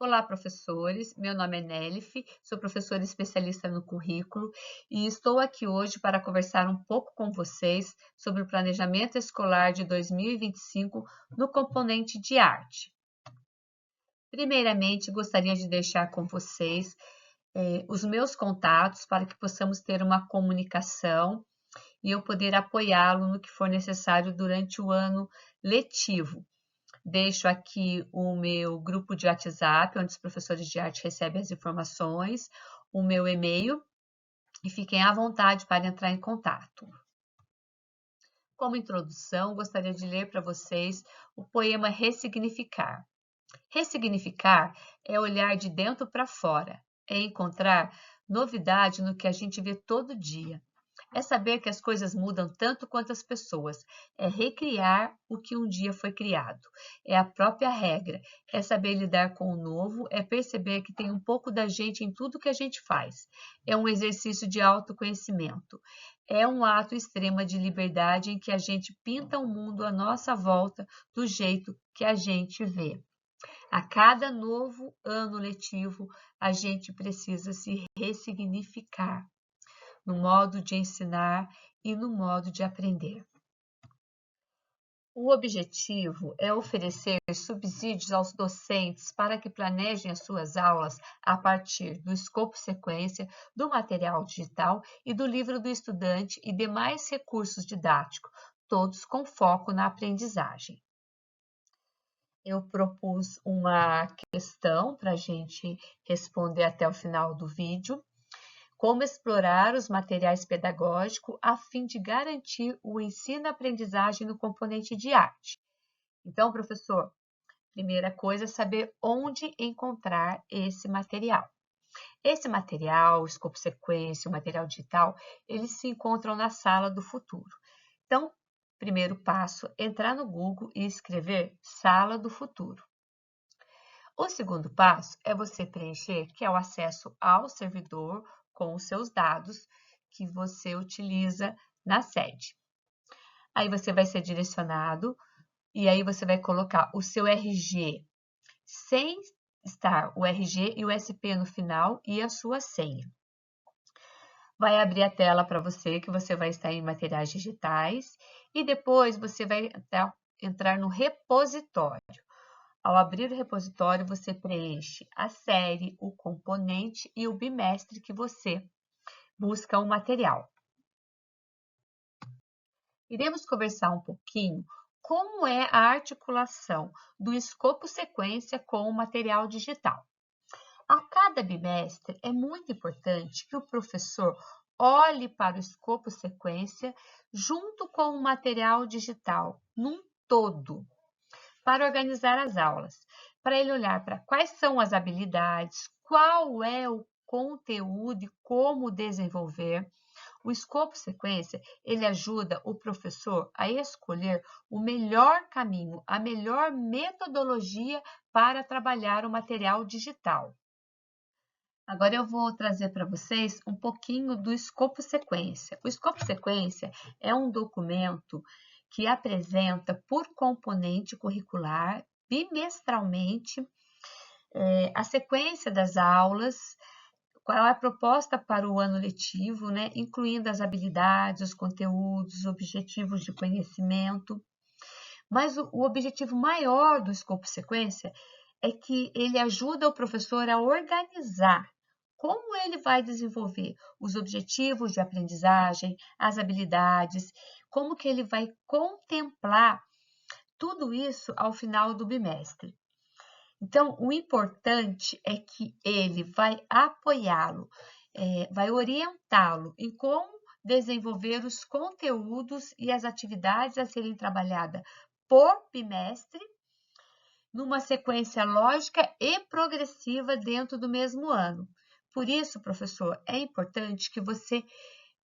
Olá, professores. Meu nome é Nelif, sou professora especialista no currículo e estou aqui hoje para conversar um pouco com vocês sobre o planejamento escolar de 2025 no componente de arte. Primeiramente, gostaria de deixar com vocês os meus contatos para que possamos ter uma comunicação e eu poder apoiá-lo no que for necessário durante o ano letivo. Deixo aqui o meu grupo de WhatsApp, onde os professores de arte recebem as informações, o meu e-mail, e fiquem à vontade para entrar em contato. Como introdução, gostaria de ler para vocês o poema Ressignificar. Ressignificar é olhar de dentro para fora, é encontrar novidade no que a gente vê todo dia. É saber que as coisas mudam tanto quanto as pessoas. É recriar o que um dia foi criado. É a própria regra. É saber lidar com o novo. É perceber que tem um pouco da gente em tudo que a gente faz. É um exercício de autoconhecimento. É um ato extremo de liberdade em que a gente pinta o mundo à nossa volta do jeito que a gente vê. A cada novo ano letivo, a gente precisa se ressignificar no modo de ensinar e no modo de aprender. O objetivo é oferecer subsídios aos docentes para que planejem as suas aulas a partir do escopo sequência, do material digital e do livro do estudante e demais recursos didáticos, todos com foco na aprendizagem. Eu propus uma questão para a gente responder até o final do vídeo. Como explorar os materiais pedagógicos a fim de garantir o ensino-aprendizagem no componente de arte. Então, professor, primeira coisa é saber onde encontrar esse material. Esse material, o escopo sequência, o material digital, eles se encontram na sala do futuro. Então, primeiro passo, entrar no Google e escrever Sala do Futuro. O segundo passo é você preencher, que é o acesso ao servidor com os seus dados que você utiliza na sede. Aí você vai ser direcionado e aí você vai colocar o seu RG, sem estar o RG e o SP no final e a sua senha. Vai abrir a tela para você, que você vai estar em materiais digitais e depois você vai entrar no repositório. Ao abrir o repositório, você preenche a série, o componente e o bimestre que você busca o material. Iremos conversar um pouquinho como é a articulação do escopo sequência com o material digital. A cada bimestre é muito importante que o professor olhe para o escopo sequência junto com o material digital, num todo, para organizar as aulas, para ele olhar para quais são as habilidades, qual é o conteúdo e como desenvolver. O escopo sequência, ele ajuda o professor a escolher o melhor caminho, a melhor metodologia para trabalhar o material digital. Agora eu vou trazer para vocês um pouquinho do escopo sequência. O escopo sequência é um documento que apresenta por componente curricular, bimestralmente, a sequência das aulas, qual é a proposta para o ano letivo, né? Incluindo as habilidades, os conteúdos, os objetivos de conhecimento. Mas o objetivo maior do escopo sequência é que ele ajuda o professor a organizar como ele vai desenvolver os objetivos de aprendizagem, as habilidades, como que ele vai contemplar tudo isso ao final do bimestre. Então, o importante é que ele vai apoiá-lo, vai orientá-lo em como desenvolver os conteúdos e as atividades a serem trabalhadas por bimestre, numa sequência lógica e progressiva dentro do mesmo ano. Por isso, professor, é importante que você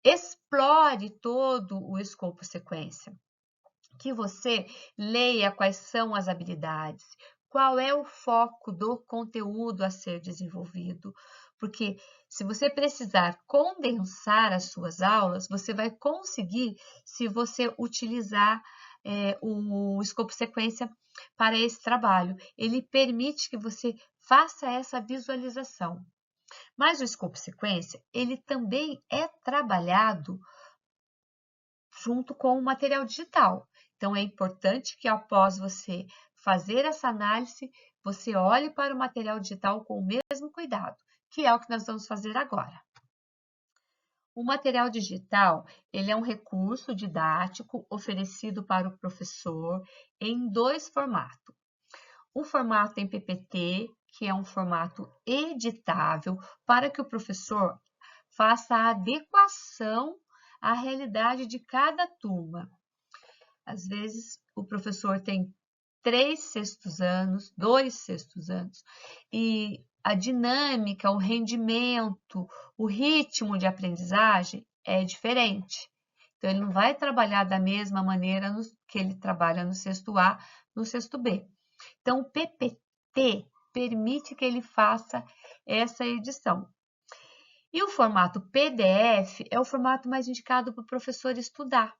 explore todo o escopo sequência, que você leia quais são as habilidades, qual é o foco do conteúdo a ser desenvolvido, porque se você precisar condensar as suas aulas, você vai conseguir se você utilizar o escopo sequência para esse trabalho. Ele permite que você faça essa visualização. Mas o escopo sequência, ele também é trabalhado junto com o material digital. Então, é importante que após você fazer essa análise, você olhe para o material digital com o mesmo cuidado, que é o que nós vamos fazer agora. O material digital, ele é um recurso didático oferecido para o professor em dois formatos. O formato em PPT, que é um formato editável, para que o professor faça a adequação à realidade de cada turma. Às vezes, o professor tem 3 sextos anos, 2 sextos anos, e a dinâmica, o rendimento, o ritmo de aprendizagem é diferente. Então, ele não vai trabalhar da mesma maneira que ele trabalha no sexto A, no sexto B. Então, o PPT permite que ele faça essa edição. E o formato PDF é o formato mais indicado para o professor estudar,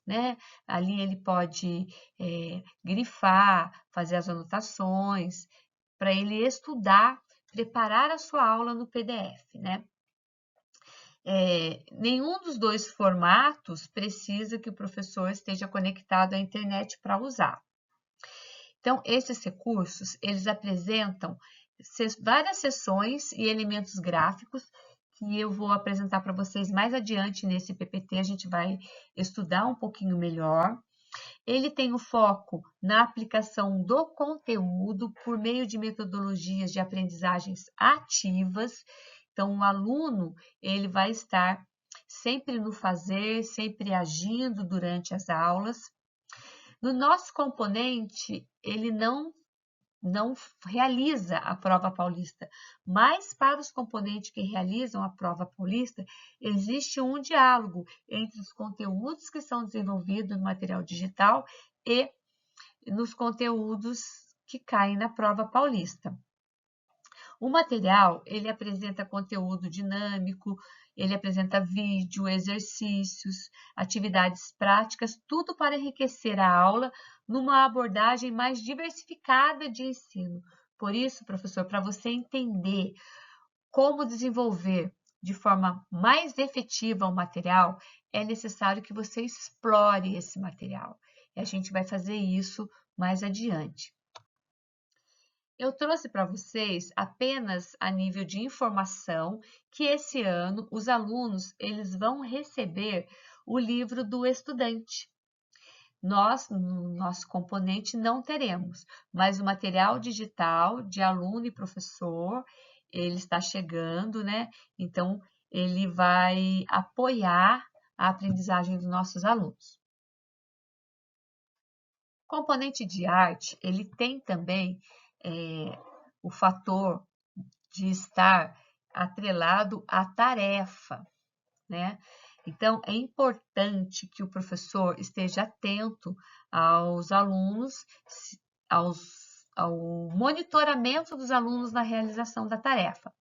né? Ali ele pode grifar, fazer as anotações, para ele estudar, preparar a sua aula no PDF, né? Nenhum dos dois formatos precisa que o professor esteja conectado à internet para usar. Então, esses recursos, eles apresentam várias seções e elementos gráficos que eu vou apresentar para vocês mais adiante nesse PPT, a gente vai estudar um pouquinho melhor. Ele tem o foco na aplicação do conteúdo por meio de metodologias de aprendizagens ativas. Então, o aluno, ele vai estar sempre no fazer, sempre agindo durante as aulas. No nosso componente, ele não realiza a prova paulista, mas para os componentes que realizam a prova paulista, existe um diálogo entre os conteúdos que são desenvolvidos no material digital e nos conteúdos que caem na prova paulista. O material, ele apresenta conteúdo dinâmico, ele apresenta vídeo, exercícios, atividades práticas, tudo para enriquecer a aula numa abordagem mais diversificada de ensino. Por isso, professor, para você entender como desenvolver de forma mais efetiva o material, é necessário que você explore esse material. E a gente vai fazer isso mais adiante. Eu trouxe para vocês apenas a nível de informação que esse ano os alunos eles vão receber o livro do estudante. Nós, no nosso componente, não teremos, mas o material digital de aluno e professor, ele está chegando, né? Então, ele vai apoiar a aprendizagem dos nossos alunos. O componente de arte, ele tem também o fator de estar atrelado à tarefa, né? Então, é importante que o professor esteja atento aos alunos, ao monitoramento dos alunos na realização da tarefa.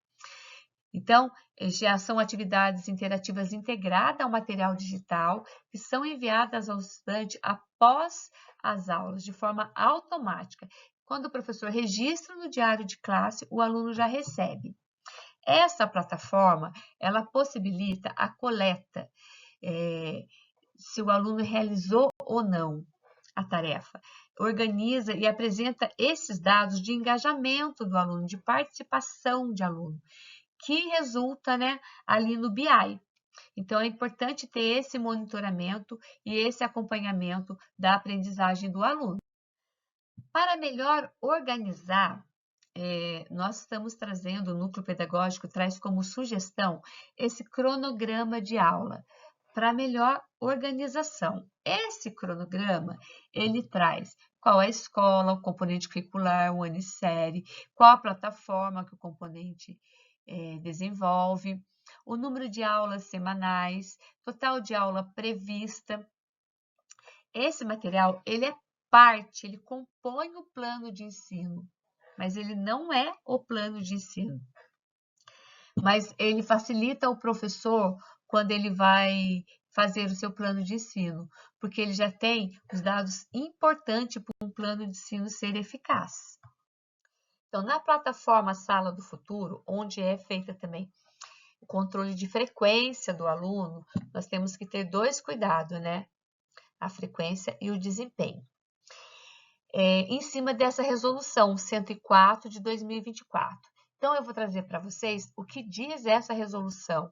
Então, já são atividades interativas integradas ao material digital, que são enviadas ao estudante após as aulas, de forma automática. Quando o professor registra no diário de classe, o aluno já recebe. Essa plataforma, ela possibilita a coleta, se o aluno realizou ou não a tarefa. Organiza e apresenta esses dados de engajamento do aluno, de participação de aluno, que resulta, né, ali no BI. Então, é importante ter esse monitoramento e esse acompanhamento da aprendizagem do aluno. Para melhor organizar, nós estamos trazendo, o núcleo pedagógico traz como sugestão esse cronograma de aula para melhor organização. Esse cronograma, ele traz qual é a escola, o componente curricular, o ano e série, qual a plataforma que o componente desenvolve, o número de aulas semanais, total de aula prevista. Esse material, ele é parte, ele compõe o plano de ensino, mas ele não é o plano de ensino. Mas ele facilita o professor quando ele vai fazer o seu plano de ensino, porque ele já tem os dados importantes para um plano de ensino ser eficaz. Então, na plataforma Sala do Futuro, onde é feita também o controle de frequência do aluno, nós temos que ter dois cuidados, né? A frequência e o desempenho. Em cima dessa resolução 104 de 2024. Então, eu vou trazer para vocês o que diz essa resolução.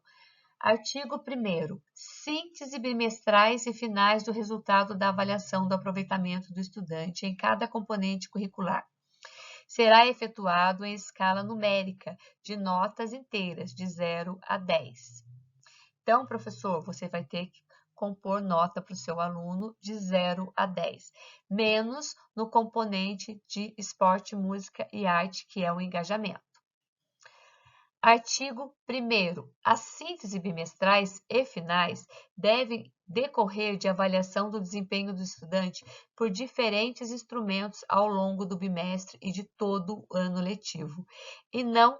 Artigo 1º. Síntese bimestrais e finais do resultado da avaliação do aproveitamento do estudante em cada componente curricular. Será efetuado em escala numérica, de notas inteiras, de 0 a 10. Então, professor, você vai ter que compor nota para o seu aluno de 0 a 10, menos no componente de esporte, música e arte, que é o engajamento. Artigo 1º. As sínteses bimestrais e finais devem decorrer de avaliação do desempenho do estudante por diferentes instrumentos ao longo do bimestre e de todo o ano letivo, e não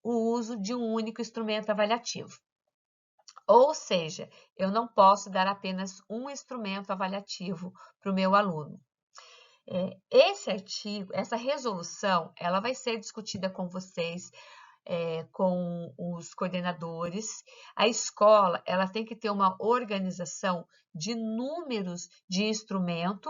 o uso de um único instrumento avaliativo. Ou seja, eu não posso dar apenas um instrumento avaliativo para o meu aluno. Essa resolução, ela vai ser discutida com vocês, com os coordenadores. A escola, ela tem que ter uma organização de números de instrumento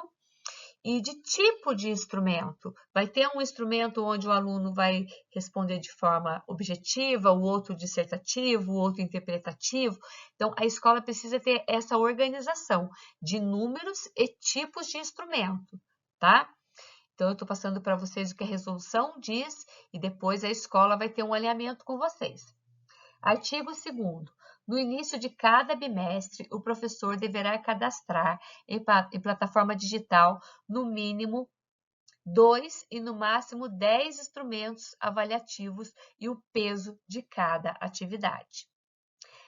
e de tipo de instrumento. Vai ter um instrumento onde o aluno vai responder de forma objetiva, o outro dissertativo, o outro interpretativo. Então, a escola precisa ter essa organização de números e tipos de instrumento, tá? Então, eu estou passando para vocês o que a resolução diz e depois a escola vai ter um alinhamento com vocês. Artigo 2º. No início de cada bimestre, o professor deverá cadastrar em plataforma digital, no mínimo, 2 e no máximo 10 instrumentos avaliativos e o peso de cada atividade.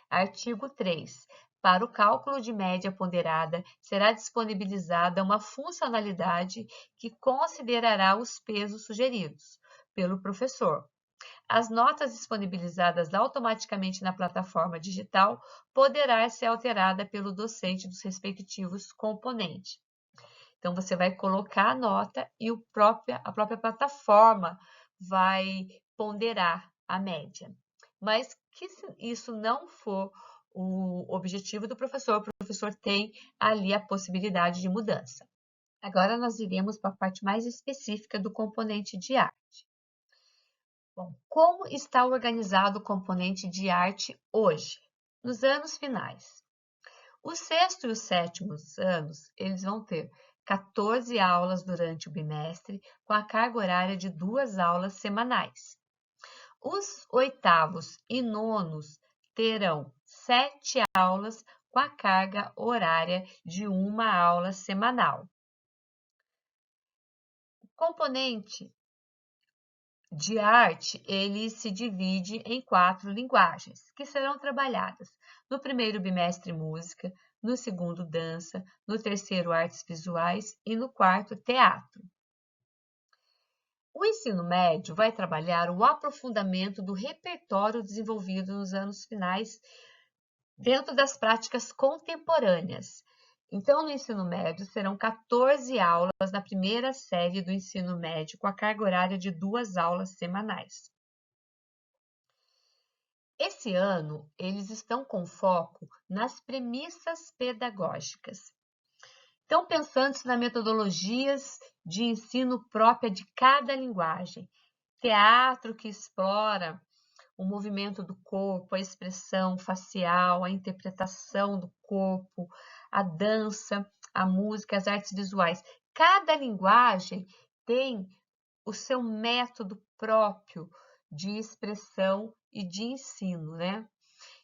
Artigo 3. Para o cálculo de média ponderada, será disponibilizada uma funcionalidade que considerará os pesos sugeridos pelo professor. As notas disponibilizadas automaticamente na plataforma digital poderá ser alterada pelo docente dos respectivos componentes. Então, você vai colocar a nota e a própria plataforma vai ponderar a média. Mas que se isso não for o objetivo do professor, o professor tem ali a possibilidade de mudança. Agora, nós iremos para a parte mais específica do componente de arte. Bom, como está organizado o componente de arte hoje, nos anos finais? O 6º e o 7º anos, eles vão ter 14 aulas durante o bimestre, com a carga horária de 2 aulas semanais. Os 8º e 9º terão 7 aulas com a carga horária de 1 aula semanal. O componente de arte, ele se divide em 4 linguagens, que serão trabalhadas no primeiro bimestre música, no segundo dança, no terceiro artes visuais e no quarto teatro. O ensino médio vai trabalhar o aprofundamento do repertório desenvolvido nos anos finais dentro das práticas contemporâneas. Então, no ensino médio, serão 14 aulas na primeira série do ensino médio, com a carga horária de 2 aulas semanais. Esse ano, eles estão com foco nas premissas pedagógicas. Estão pensando nas metodologias de ensino própria de cada linguagem. Teatro que explora o movimento do corpo, a expressão facial, a interpretação do corpo, a dança, a música, as artes visuais. Cada linguagem tem o seu método próprio de expressão e de ensino, né?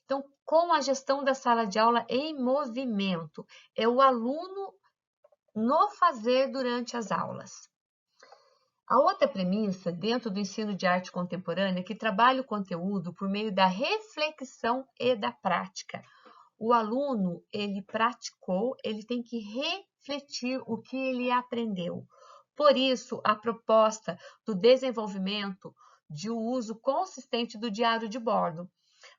Então, com a gestão da sala de aula em movimento, é o aluno no fazer durante as aulas. A outra premissa, dentro do ensino de arte contemporânea, é que trabalha o conteúdo por meio da reflexão e da prática. O aluno, ele praticou, ele tem que refletir o que ele aprendeu. Por isso, a proposta do desenvolvimento de um uso consistente do diário de bordo,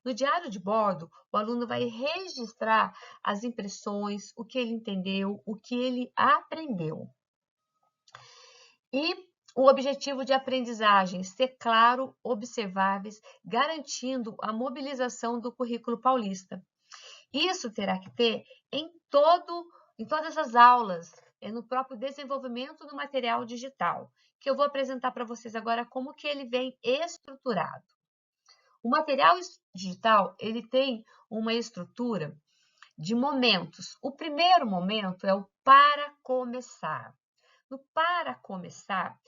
No diário de bordo, o aluno vai registrar as impressões, o que ele entendeu, o que ele aprendeu. E o objetivo de aprendizagem, ser claro, observáveis, garantindo a mobilização do currículo paulista. Isso terá que ter em todas as aulas, no próprio desenvolvimento do material digital, que eu vou apresentar para vocês agora como que ele vem estruturado. O material digital, ele tem uma estrutura de momentos. O primeiro momento é o para começar. No para começar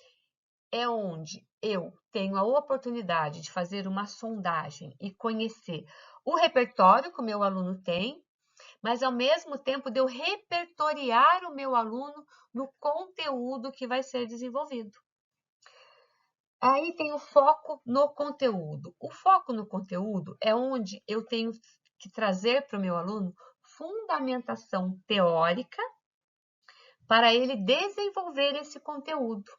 é onde eu tenho a oportunidade de fazer uma sondagem e conhecer o repertório que o meu aluno tem, mas ao mesmo tempo de eu repertoriar o meu aluno no conteúdo que vai ser desenvolvido. Aí tem o foco no conteúdo. O foco no conteúdo é onde eu tenho que trazer para o meu aluno fundamentação teórica para ele desenvolver esse conteúdo.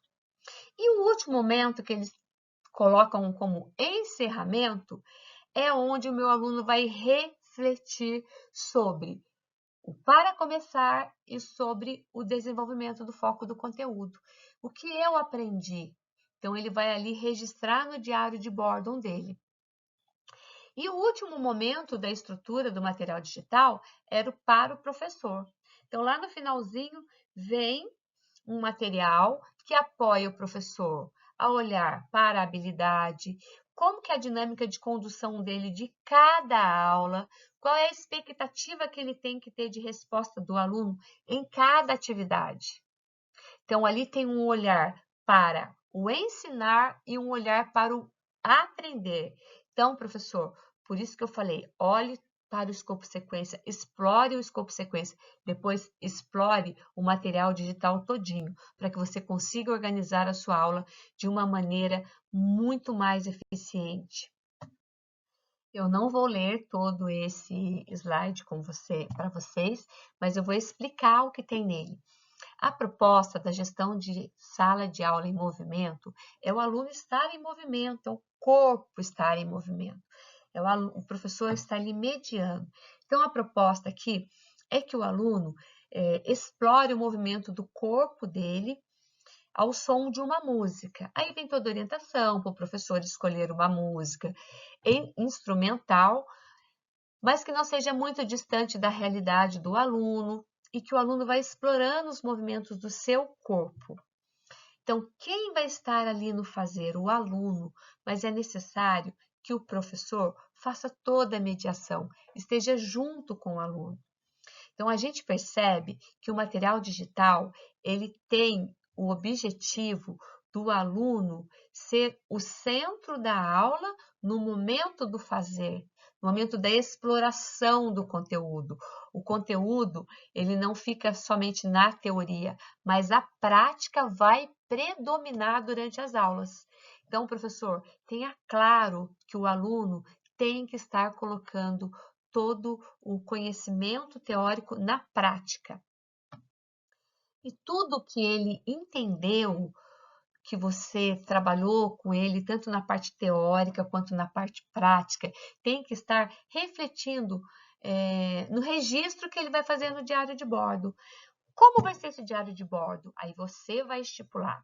E o último momento que eles colocam como encerramento é onde o meu aluno vai refletir sobre o para começar e sobre o desenvolvimento do foco do conteúdo. O que eu aprendi? Então, ele vai ali registrar no diário de bordo dele. E o último momento da estrutura do material digital era o para o professor. Então, lá no finalzinho, vem um material que apoia o professor a olhar para a habilidade, como que é a dinâmica de condução dele de cada aula, qual é a expectativa que ele tem que ter de resposta do aluno em cada atividade. Então, ali tem um olhar para o ensinar e um olhar para o aprender. Então, professor, por isso que eu falei, olhe para o escopo sequência, explore o escopo sequência, depois explore o material digital todinho, para que você consiga organizar a sua aula de uma maneira muito mais eficiente. Eu não vou ler todo esse slide para vocês, mas eu vou explicar o que tem nele. A proposta da gestão de sala de aula em movimento é o aluno estar em movimento, é o corpo estar em movimento, é o professor estar ali mediando. Então, a proposta aqui é que o aluno explore o movimento do corpo dele ao som de uma música. Aí vem toda a orientação para o professor escolher uma música instrumental, mas que não seja muito distante da realidade do aluno e que o aluno vai explorando os movimentos do seu corpo. Então, quem vai estar ali no fazer? O aluno, mas é necessário que o professor faça toda a mediação, esteja junto com o aluno. Então, a gente percebe que o material digital, ele tem o objetivo do aluno ser o centro da aula no momento do fazer, no momento da exploração do conteúdo. O conteúdo, ele não fica somente na teoria, mas a prática vai predominar durante as aulas. Então, professor, tenha claro que o aluno tem que estar colocando todo o conhecimento teórico na prática. E tudo que ele entendeu, que você trabalhou com ele, tanto na parte teórica quanto na parte prática, tem que estar refletindo no registro que ele vai fazer no diário de bordo. Como vai ser esse diário de bordo? Aí você vai estipular.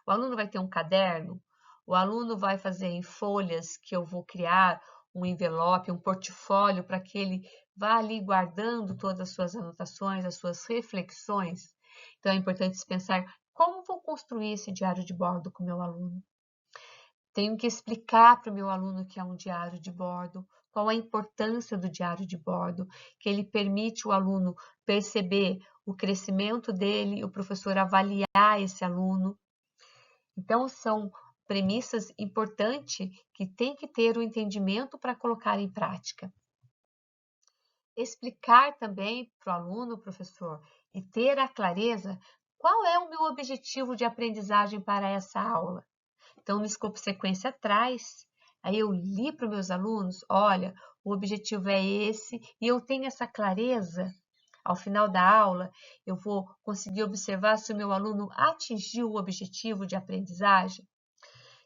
O aluno vai ter um caderno, o aluno vai fazer em folhas que eu vou criar um envelope, um portfólio para que ele vá ali guardando todas as suas anotações, as suas reflexões. Então, é importante pensar como vou construir esse diário de bordo com o meu aluno. Tenho que explicar para o meu aluno que é um diário de bordo, qual a importância do diário de bordo, que ele permite o aluno perceber o crescimento dele, o professor avaliar esse aluno. Então, são premissas importantes que tem que ter o entendimento para colocar em prática. Explicar também para o aluno, professor, e ter a clareza qual é o meu objetivo de aprendizagem para essa aula. Então, no escopo sequência atrás, aí eu li para os meus alunos, olha, o objetivo é esse, e eu tenho essa clareza. Ao final da aula, eu vou conseguir observar se o meu aluno atingiu o objetivo de aprendizagem.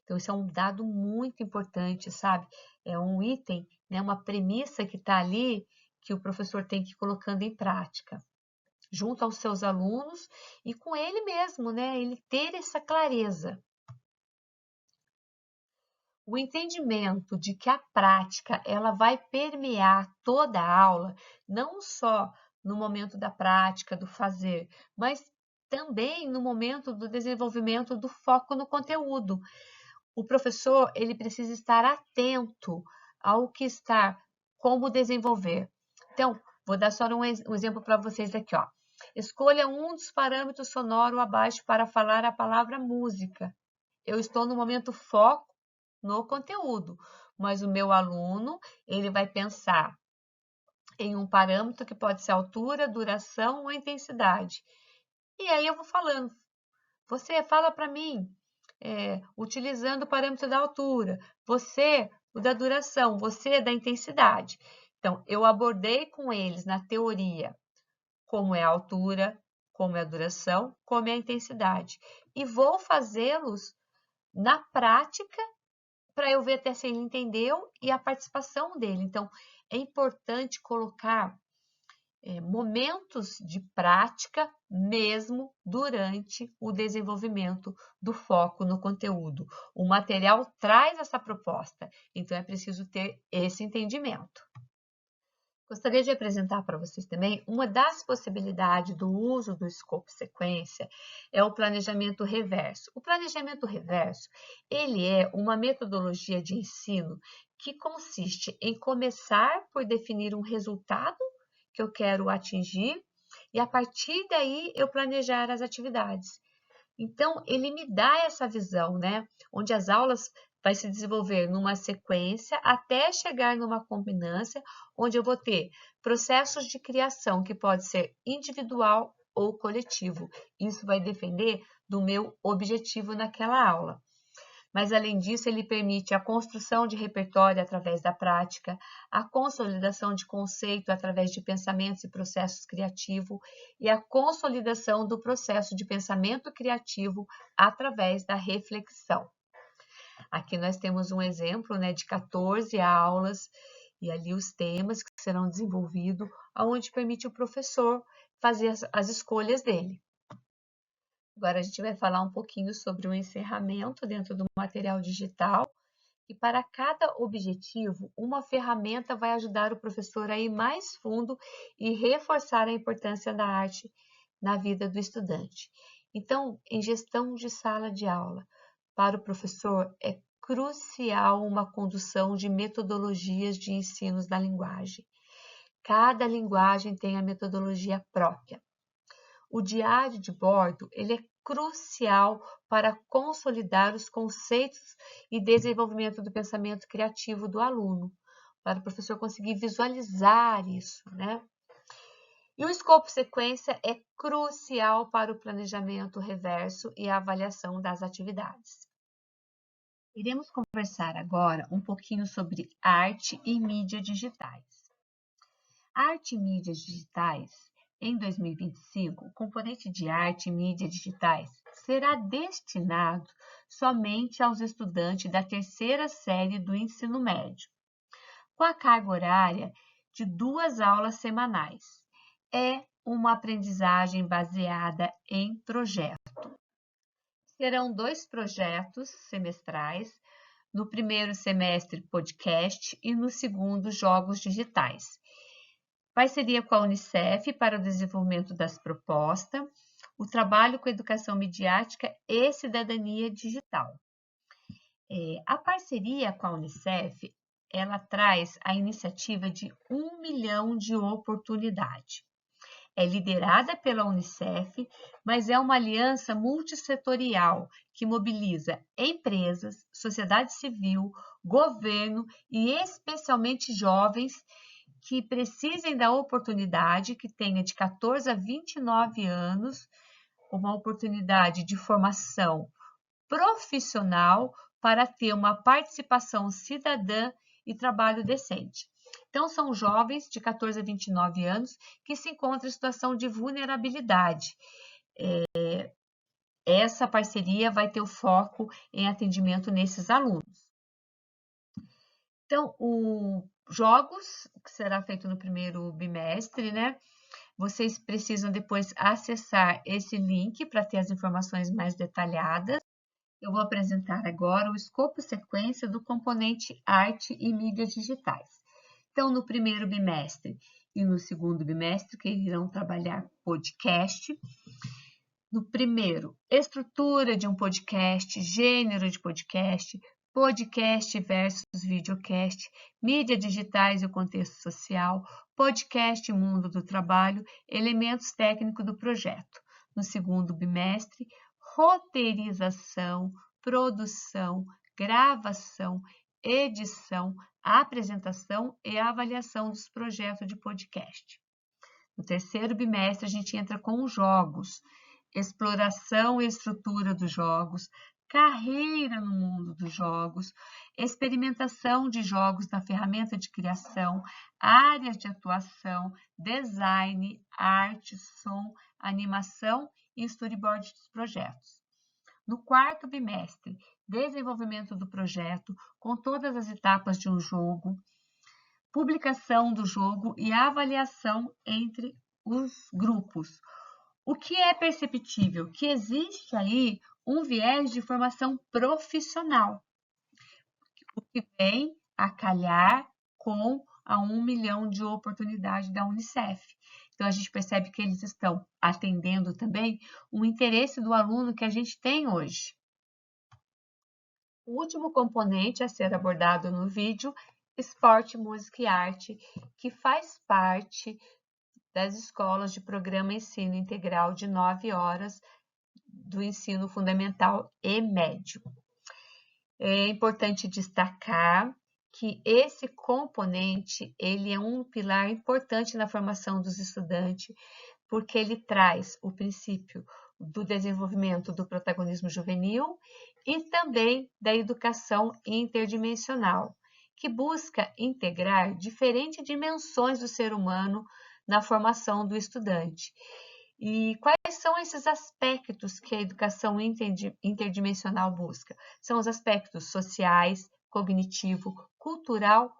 Então, Então, isso é um dado muito importante, sabe? É um item, né, uma premissa que está ali que o professor tem que ir colocando em prática, junto aos seus alunos e com ele mesmo, né? Ele ter essa clareza. O entendimento de que a prática ela vai permear toda a aula, não só no momento da prática, do fazer, mas também no momento do desenvolvimento do foco no conteúdo. O professor ele precisa estar atento ao que está, como desenvolver. Então, vou dar só um exemplo para vocês aqui, ó. Escolha um dos parâmetros sonoro abaixo para falar a palavra música. Eu estou no momento foco no conteúdo, mas o meu aluno, ele vai pensar em um parâmetro que pode ser altura, duração ou intensidade. E aí eu vou falando, você fala para mim, utilizando o parâmetro da altura, você o da duração, você da intensidade. Então, eu abordei com eles na teoria como é a altura, como é a duração, como é a intensidade. E vou fazê-los na prática para eu ver até se ele entendeu e a participação dele. Então, é importante colocar momentos de prática mesmo durante o desenvolvimento do foco no conteúdo. O material traz essa proposta, então é preciso ter esse entendimento. Gostaria de apresentar para vocês também uma das possibilidades do uso do escopo sequência é o planejamento reverso. O planejamento reverso, ele é uma metodologia de ensino que consiste em começar por definir um resultado que eu quero atingir e a partir daí eu planejar as atividades. Então, ele me dá essa visão, né? Onde as aulas vai se desenvolver numa sequência até chegar numa combinância, onde eu vou ter processos de criação que pode ser individual ou coletivo. Isso vai depender do meu objetivo naquela aula. Mas, além disso, ele permite a construção de repertório através da prática, a consolidação de conceito através de pensamentos e processos criativos e a consolidação do processo de pensamento criativo através da reflexão. Aqui nós temos um exemplo, né, de 14 aulas e ali os temas que serão desenvolvidos, onde permite o professor fazer as escolhas dele. Agora a gente vai falar um pouquinho sobre o encerramento dentro do material digital. E para cada objetivo, uma ferramenta vai ajudar o professor a ir mais fundo e reforçar a importância da arte na vida do estudante. Então, em gestão de sala de aula, para o professor é crucial uma condução de metodologias de ensinos da linguagem. Cada linguagem tem a metodologia própria. O diário de bordo ele é crucial para consolidar os conceitos e desenvolvimento do pensamento criativo do aluno, para o professor conseguir visualizar isso, né? E o escopo sequência é crucial para o planejamento reverso e a avaliação das atividades. Iremos conversar agora um pouquinho sobre arte e mídias digitais. Arte e mídias digitais. Em 2025, o componente de arte e mídias digitais será destinado somente aos estudantes da terceira série do ensino médio, com a carga horária de 2 aulas semanais. É uma aprendizagem baseada em projeto. Serão 2 projetos semestrais, no primeiro semestre podcast e no segundo jogos digitais. Parceria com a Unicef para o desenvolvimento das propostas, o trabalho com educação midiática e cidadania digital. A parceria com a Unicef, ela traz a iniciativa de 1 milhão de oportunidade. É liderada pela Unicef, mas é uma aliança multissetorial que mobiliza empresas, sociedade civil, governo e especialmente jovens que precisem da oportunidade, que tenha de 14 a 29 anos, uma oportunidade de formação profissional para ter uma participação cidadã e trabalho decente. Então, são jovens de 14 a 29 anos que se encontram em situação de vulnerabilidade. essa parceria vai ter o foco em atendimento nesses alunos. Então, os jogos, que será feito no primeiro bimestre, né? Vocês precisam depois acessar esse link para ter as informações mais detalhadas. Eu vou apresentar agora o escopo e sequência do componente arte e mídias digitais. Então, no primeiro bimestre e no segundo bimestre, que irão trabalhar podcast. No primeiro, estrutura de um podcast, gênero de podcast, podcast versus videocast, mídias digitais e o contexto social, podcast e mundo do trabalho, elementos técnicos do projeto. No segundo bimestre, roteirização, produção, gravação, edição, apresentação e avaliação dos projetos de podcast. No terceiro bimestre, a gente entra com os jogos, exploração e estrutura dos jogos, carreira no mundo dos jogos, experimentação de jogos na ferramenta de criação, áreas de atuação, design, arte, som, animação e storyboard dos projetos. No quarto bimestre, desenvolvimento do projeto com todas as etapas de um jogo, publicação do jogo e avaliação entre os grupos. O que é perceptível? Que existe aí um viés de formação profissional, o que vem a calhar com a 1 milhão de oportunidades da Unicef. Então, a gente percebe que eles estão atendendo também o interesse do aluno que a gente tem hoje. O último componente a ser abordado no vídeo, esporte, música e arte, que faz parte das escolas de programa ensino integral de 9 horas do ensino fundamental e médio. É importante destacar que esse componente, ele é um pilar importante na formação dos estudantes, porque ele traz o princípio do desenvolvimento do protagonismo juvenil e também da educação interdimensional, que busca integrar diferentes dimensões do ser humano na formação do estudante. E quais são esses aspectos que a educação interdimensional busca? São os aspectos sociais, cognitivo, cultural,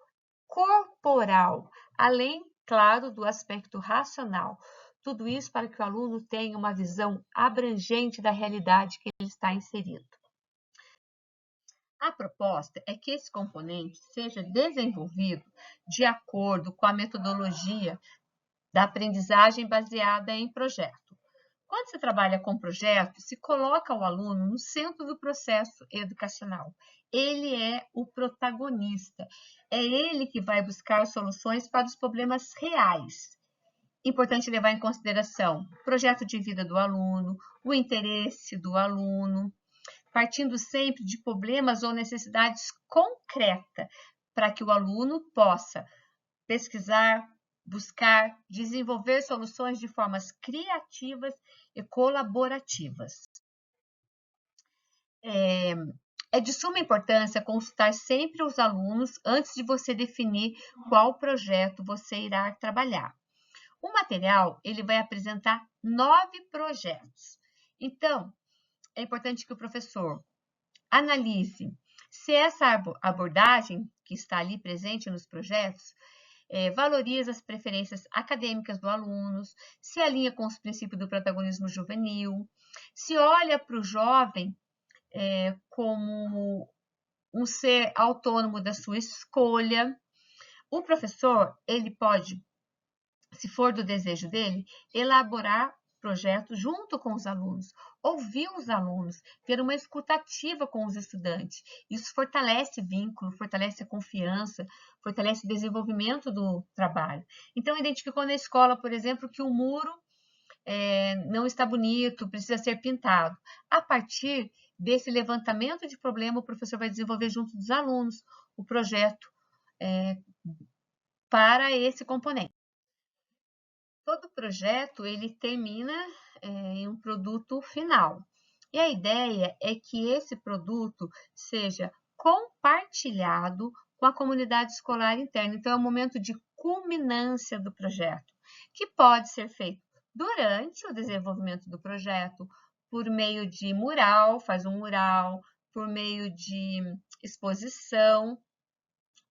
corporal, além, claro, do aspecto racional. Tudo isso para que o aluno tenha uma visão abrangente da realidade que ele está inserido. A proposta é que esse componente seja desenvolvido de acordo com a metodologia da aprendizagem baseada em projeto. Quando se trabalha com projeto, se coloca o aluno no centro do processo educacional. Ele é o protagonista. É ele que vai buscar soluções para os problemas reais. Importante levar em consideração o projeto de vida do aluno, o interesse do aluno, partindo sempre de problemas ou necessidades concretas, para que o aluno possa pesquisar, buscar, desenvolver soluções de formas criativas e colaborativas. É de suma importância consultar sempre os alunos antes de você definir qual projeto você irá trabalhar. O material, ele vai apresentar 9 projetos. Então, é importante que o professor analise se essa abordagem que está ali presente nos projetos valoriza as preferências acadêmicas do aluno, se alinha com os princípios do protagonismo juvenil, se olha para o jovem como um ser autônomo da sua escolha. O professor, ele pode, se for do desejo dele, elaborar projetos junto com os alunos, ouvir os alunos, ter uma escutativa com os estudantes. Isso fortalece vínculo, fortalece a confiança, fortalece o desenvolvimento do trabalho. Então, identificou na escola, por exemplo, que o muro não está bonito, precisa ser pintado. A partir desse levantamento de problema, o professor vai desenvolver junto dos alunos o projeto para esse componente. Todo projeto ele termina em um produto final. E a ideia é que esse produto seja compartilhado com a comunidade escolar interna. Então, é um momento de culminância do projeto, que pode ser feito durante o desenvolvimento do projeto, por meio de mural, faz um mural, por meio de exposição,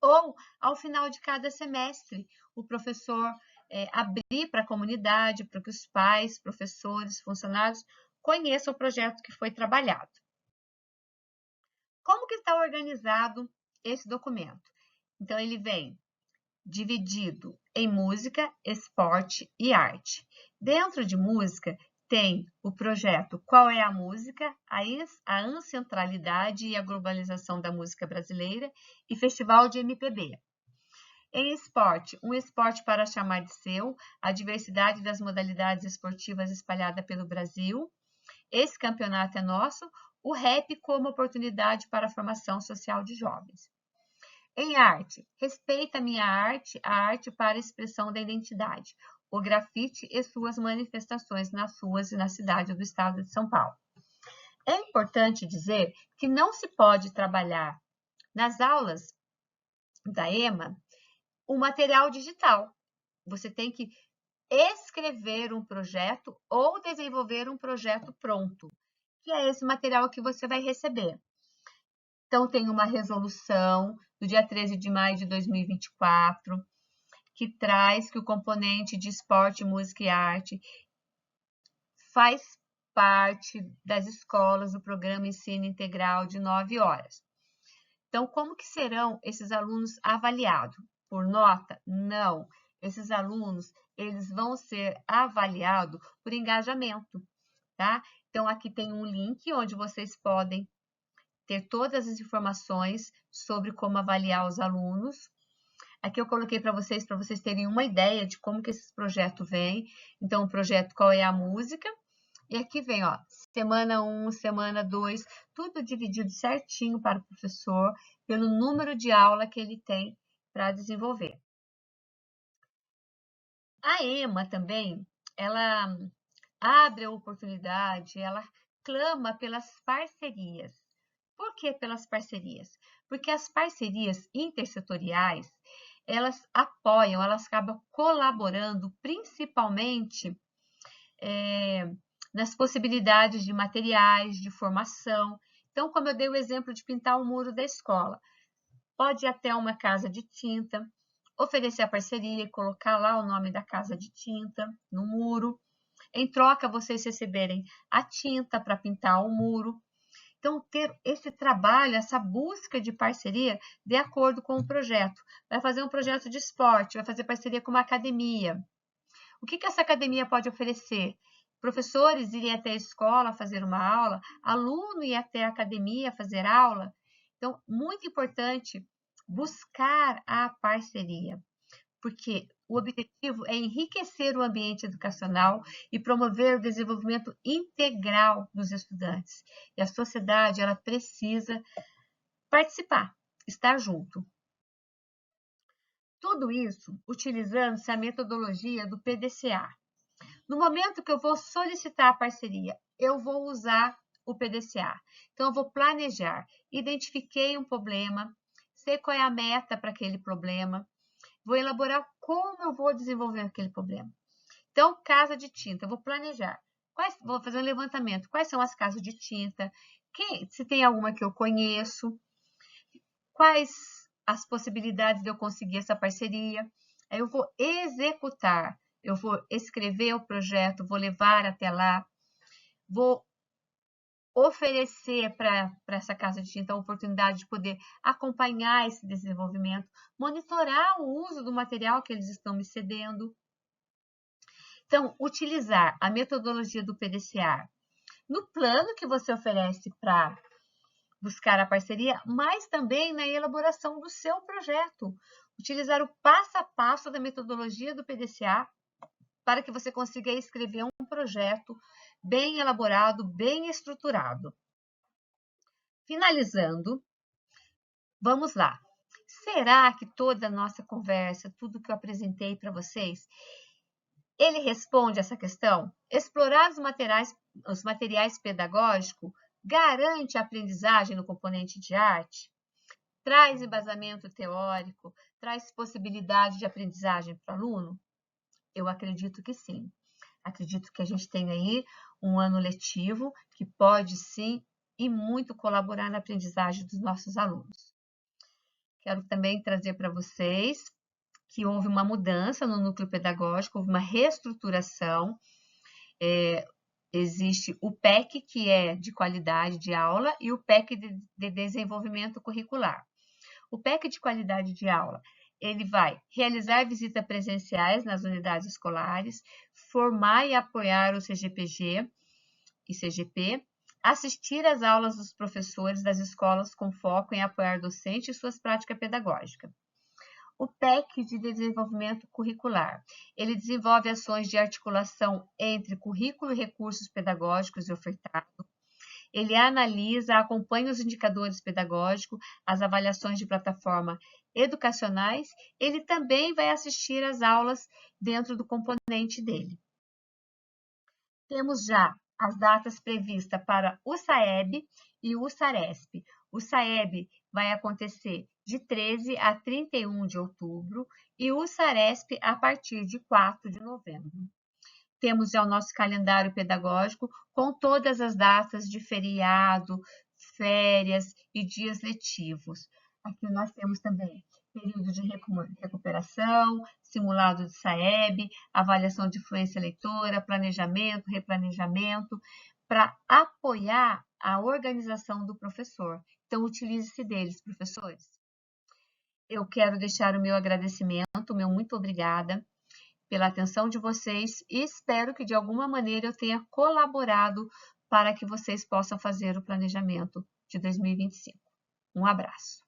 ou ao final de cada semestre, o professor abrir para a comunidade, para que os pais, professores, funcionários conheçam o projeto que foi trabalhado. Como que está organizado esse documento? Então, ele vem dividido em música, esporte e arte. Dentro de música, tem o projeto Qual é a Música, a Ancestralidade e a Globalização da Música Brasileira e Festival de MPB. Em esporte, um esporte para chamar de seu, a diversidade das modalidades esportivas espalhada pelo Brasil. Esse campeonato é nosso, o rap como oportunidade para a formação social de jovens. Em arte, respeita a arte para a expressão da identidade, o grafite e suas manifestações nas ruas e na cidade do estado de São Paulo. É importante dizer que não se pode trabalhar nas aulas da EMA o material digital. Você tem que escrever um projeto ou desenvolver um projeto pronto, que é esse material que você vai receber. Então, tem uma resolução do dia 13 de maio de 2024, que traz que o componente de esporte, música e arte faz parte das escolas do programa Ensino Integral de 9 horas. Então, como que serão esses alunos avaliados? Por nota? Não. Esses alunos, eles vão ser avaliados por engajamento, tá? Então, aqui tem um link onde vocês podem ter todas as informações sobre como avaliar os alunos. Aqui eu coloquei para vocês terem uma ideia de como que esse projeto vem. Então, o projeto Qual é a Música? E aqui vem, ó, semana 1, semana 2, tudo dividido certinho para o professor, pelo número de aula que ele tem para desenvolver. A EMA também, ela abre a oportunidade, ela clama pelas parcerias. Por que pelas parcerias? Porque as parcerias intersetoriais, elas apoiam, elas acabam colaborando principalmente nas possibilidades de materiais, de formação. Então, como eu dei o exemplo de pintar o muro da escola, pode ir até uma casa de tinta, oferecer a parceria e colocar lá o nome da casa de tinta no muro. Em troca, vocês receberem a tinta para pintar o muro. Então, ter esse trabalho, essa busca de parceria de acordo com o projeto. Vai fazer um projeto de esporte, vai fazer parceria com uma academia. O que essa academia pode oferecer? Professores irem até a escola fazer uma aula, aluno ir até a academia fazer aula. Então, muito importante buscar a parceria, porque o objetivo é enriquecer o ambiente educacional e promover o desenvolvimento integral dos estudantes. E a sociedade, ela precisa participar, estar junto. Tudo isso utilizando-se a metodologia do PDCA. No momento que eu vou solicitar a parceria, eu vou usar o PDCA. Então, eu vou planejar. Identifiquei um problema, sei qual é a meta para aquele problema, vou elaborar como eu vou desenvolver aquele problema. Então, casa de tinta, eu vou planejar. Vou fazer um levantamento. Quais são as casas de tinta? Se tem alguma que eu conheço? Quais as possibilidades de eu conseguir essa parceria? Aí eu vou executar. Eu vou escrever o projeto, vou levar até lá, vou oferecer para essa casa de tinta a oportunidade de poder acompanhar esse desenvolvimento, monitorar o uso do material que eles estão me cedendo. Então, utilizar a metodologia do PDCA no plano que você oferece para buscar a parceria, mas também na elaboração do seu projeto. Utilizar o passo a passo da metodologia do PDCA para que você consiga escrever um projeto bem elaborado, bem estruturado. Finalizando, vamos lá. Será que toda a nossa conversa, tudo que eu apresentei para vocês, ele responde essa questão? Explorar os materiais pedagógicos garante a aprendizagem no componente de arte? Traz embasamento teórico? Traz possibilidade de aprendizagem para o aluno? Eu acredito que sim. Acredito que a gente tem aí um ano letivo que pode sim e muito colaborar na aprendizagem dos nossos alunos. Quero também trazer para vocês que houve uma mudança no núcleo pedagógico, houve uma reestruturação. Existe o PEC, que é de qualidade de aula, e o PEC de desenvolvimento curricular. O PEC de qualidade de aula, ele vai realizar visitas presenciais nas unidades escolares, formar e apoiar o CGPG e CGP, assistir às aulas dos professores das escolas com foco em apoiar docente e suas práticas pedagógicas. O PEC de desenvolvimento curricular, ele desenvolve ações de articulação entre currículo e recursos pedagógicos ofertados. Ele analisa, acompanha os indicadores pedagógicos, as avaliações de plataforma educacionais. Ele também vai assistir às aulas dentro do componente dele. Temos já as datas previstas para o SAEB e o SARESP. O SAEB vai acontecer de 13 a 31 de outubro e o SARESP a partir de 4 de novembro. Temos já o nosso calendário pedagógico com todas as datas de feriado, férias e dias letivos. Aqui nós temos também período de recuperação, simulado de SAEB, avaliação de fluência leitora, planejamento, replanejamento, para apoiar a organização do professor. Então, utilize-se deles, professores. Eu quero deixar o meu agradecimento, o meu muito obrigada pela atenção de vocês e espero que de alguma maneira eu tenha colaborado para que vocês possam fazer o planejamento de 2025. Um abraço.